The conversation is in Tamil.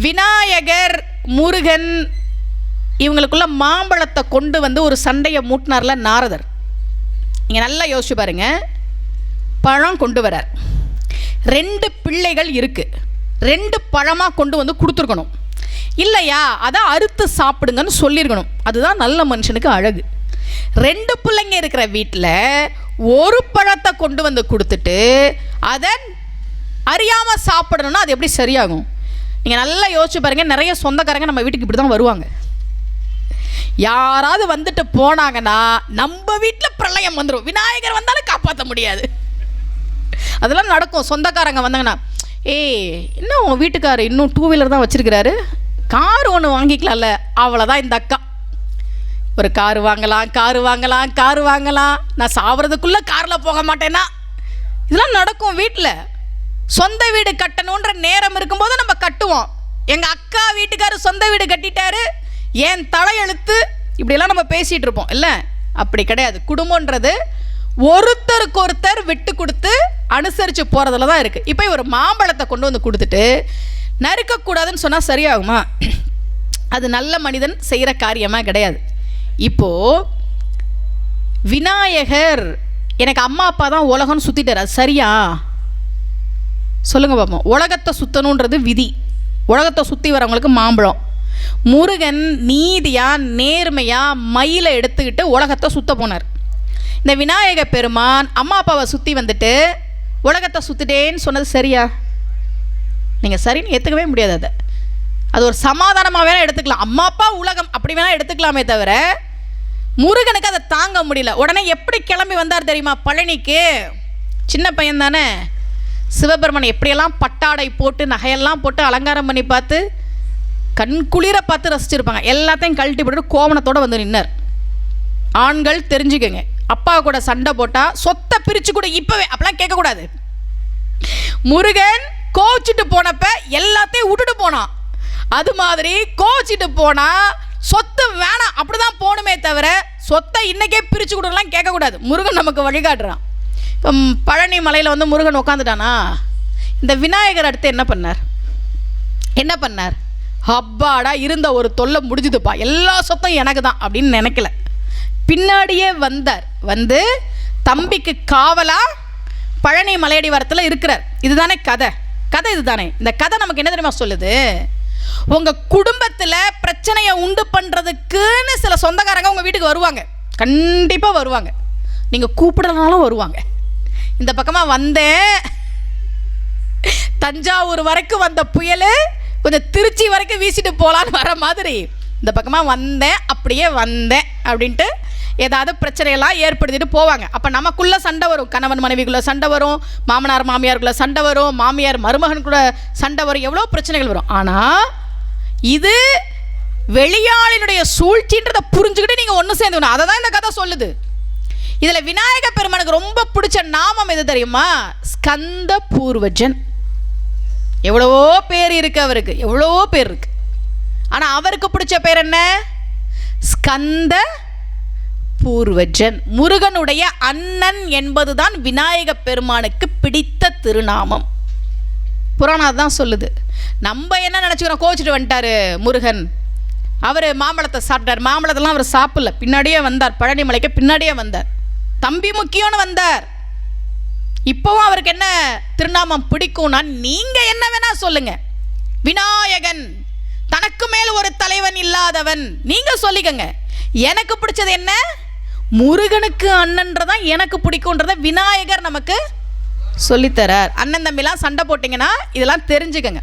விநாயகர், முருகன் இவங்களுக்குள்ள மாம்பழத்தை கொண்டு வந்து ஒரு சண்டையை மூட்டினார்ல நாரதர். நீங்கள் நல்லா யோசிச்சு பாருங்க. பழம் கொண்டு வரார், 2 பிள்ளைகள் இருக்குது, 2 பழமாக கொண்டு வந்து கொடுத்துருக்கணும் இல்லையா? அதை அறுத்து சாப்பிடுங்கன்னு சொல்லியிருக்கணும். அதுதான் நல்ல மனுஷனுக்கு அழகு. 2 பிள்ளைங்க இருக்கிற வீட்டில் ஒரு பழத்தை கொண்டு வந்து கொடுத்துட்டு அதை அறியாமல் சாப்பிடணும்னா அது எப்படி சரியாகும்? நீங்கள் நல்லா யோசிச்சு பாருங்கள். நிறைய சொந்தக்காரங்க நம்ம வீட்டுக்கு இப்படி தான் வருவாங்க. யாராவது வந்துட்டு போனாங்கன்னா நம்ம வீட்டில் பிரளயம் வந்துடும். விநாயகர் வந்தாலும் காப்பாற்ற முடியாது. அதெல்லாம் நடக்கும். சொந்தக்காரங்க வந்தாங்கன்னா, இன்னும் உங்கள் வீட்டுக்காரர் இன்னும் 2 வீலர் தான் வச்சுருக்கிறாரு, கார் ஒன்று வாங்கிக்கலாம்ல. அவ்வளோதான் இந்த அக்கா. ஒரு கார் வாங்கலாம். நான் சாவறதுக்குள்ளே காரில் போக மாட்டேன்னா இதெல்லாம் நடக்கும் வீட்டில். சொந்த வீடு கட்டணுன்ற நேரம் இருக்கும்போது நம்ம கட்டுவோம். எங்கள் அக்கா வீட்டுக்காரர் சொந்த வீடு கட்டிட்டாரு, ஏன் தலையெழுத்து, இப்படியெல்லாம் நம்ம பேசிகிட்டு இருப்போம் இல்லை? அப்படி கிடையாது. குடும்பன்றது ஒருத்தருக்கு ஒருத்தர் விட்டு கொடுத்து அனுசரித்து போகிறதுல தான் இருக்குது. இப்போ ஒரு மாம்பழத்தை கொண்டு வந்து கொடுத்துட்டு நறுக்கக்கூடாதுன்னு சொன்னால் சரியாகுமா? அது நல்ல மனிதன் செய்கிற காரியமாக கிடையாது. இப்போது விநாயகர் எனக்கு அம்மா அப்பா தான் உலகம்னு சுற்றிட்டார், அது சரியா? சொல்லுங்கள் பார்ப்போம். உலகத்தை சுற்றணுன்றது விதி. உலகத்தை சுற்றி வரவங்களுக்கு மாம்பழம். முருகன் நீதியாக நேர்மையாக மயிலை எடுத்துக்கிட்டு உலகத்தை சுற்ற போனார். இந்த விநாயக பெருமான் அம்மா அப்பாவை சுற்றி வந்துட்டு உலகத்தை சுற்றிட்டேன்னு சொன்னது சரியா? நீங்கள் சரின்னு ஏற்றுக்கவே முடியாது. அது ஒரு சமாதானமாக வேணால் எடுத்துக்கலாம். அம்மா அப்பா உலகம் அப்படி வேணால் எடுத்துக்கலாமே தவிர முருகனுக்கு அதை தாங்க முடியல. உடனே எப்படி கிளம்பி வந்தார் தெரியுமா? பழனிக்கு. சின்ன பையன் தானே. சிவபெருமன் எப்படியெல்லாம் பட்டாடை போட்டு நகையெல்லாம் போட்டு அலங்காரம் பண்ணி பார்த்து கண்குளிர பார்த்து ரசிச்சிருப்பாங்க. எல்லாத்தையும் கழட்டி போட்டு கோவணத்தோடு வந்து நின்னார். ஆண்கள் தெரிஞ்சுக்கங்க, அப்பா கூட சண்டை போட்டால் சொத்தை பிரித்து கூட இப்போவே அப்படிலாம் கேட்கக்கூடாது. முருகன் கோச்சிட்டு போனப்ப எல்லாத்தையும் விட்டுட்டு போனான். அது மாதிரி கோச்சிட்டு போனால் சொத்து வேணாம் அப்படிதான் போகணுமே தவிர சொத்தை இன்றைக்கே பிரித்து கொடுக்கலாம் கேட்கக்கூடாது. முருகன் நமக்கு வழிகாட்டுறான். இப்போ பழனி மலையில் வந்து முருகன் உட்காந்துட்டானா, இந்த விநாயகர் அடுத்து என்ன பண்ணார்? ஹப்பாடா இருந்த ஒரு தொல்லை முடிஞ்சுதுப்பா, எல்லா சொத்தும் எனக்கு தான் அப்படின்னு நினைக்கல. பின்னாடியே வந்தார். வந்து தம்பிக்கு காவலாக பழனி மலையடி வரத்தில் இருக்கிறார். இதுதானே கதை இதுதானே. இந்த கதை நமக்கு என்ன தெரியுமா சொல்லுது? உங்கள் குடும்பத்தில் பிரச்சனையை உண்டு பண்ணுறதுக்குன்னு சில சொந்தக்காரங்க உங்கள் வீட்டுக்கு வருவாங்க. கண்டிப்பாக வருவாங்க. நீங்கள் கூப்பிடலனாலும் வருவாங்க. இந்த பக்கமாக வந்தேன், தஞ்சாவூர் வரைக்கும் வந்த புயல் கொஞ்சம் திருச்சி வரைக்கும் வீசிட்டு போகலான்னு வர மாதிரி இந்த பக்கமாக வந்தேன், அப்படியே வந்தேன் அப்படின்ட்டு ஏதாவது பிரச்சனையெல்லாம் ஏற்படுத்திட்டு போவாங்க. அப்போ நமக்குள்ளே சண்டை வரும், கணவன் மனைவிக்குள்ளே சண்டை வரும், மாமனார் மாமியாருக்குள்ளே சண்டை வரும், மாமியார் மருமகனுக்குள்ள சண்டை வரும், எவ்வளோ பிரச்சனைகள் வரும். ஆனால் இது வெளியாளினுடைய சூழ்ச்சின்றதை புரிஞ்சுக்கிட்டு நீங்கள் ஒன்று சேர்ந்துக்கணும். அதை தான் இந்த கதை சொல்லுது. இதில் விநாயக பெருமானுக்கு ரொம்ப பிடிச்ச நாமம் எது தெரியுமா? ஸ்கந்த பூர்வஜன். எவ்வளவோ பேர் இருக்கு அவருக்கு, எவ்வளவோ பேர் இருக்கு. ஆனால் அவருக்கு பிடிச்ச பேர் என்ன? ஸ்கந்த பூர்வஜன். முருகனுடைய அண்ணன் என்பதுதான் விநாயக பெருமானுக்கு பிடித்த திருநாமம். புராணம் தான் சொல்லுது. நம்ம என்ன நினச்சிக்கிறோம்? கோச்சிட்டு வந்துட்டாரு முருகன், அவர் மாம்பழத்தை சாப்பிட்டார். மாம்பழத்தெல்லாம் அவர் சாப்பிடல, பின்னாடியே வந்தார். பழனி மலைக்கு பின்னாடியே வந்தார். தம்பி முக்கியம்னு வந்தார். இப்போவும் அவருக்கு என்ன திருநாமம் பிடிக்கும்னா, நீங்கள் என்ன வேணா சொல்லுங்க, விநாயகன், தனக்கு மேல் ஒரு தலைவன் இல்லாதவன், நீங்கள் சொல்லிக்கங்க. எனக்கு பிடிச்சது என்ன? முருகனுக்கு அண்ணன்றதான் எனக்கு பிடிக்கும்ன்றத விநாயகர் நமக்கு சொல்லித்தரார். அண்ணன் தம்பிலாம் சண்டை போட்டிங்கன்னா இதெல்லாம் தெரிஞ்சுக்கங்க.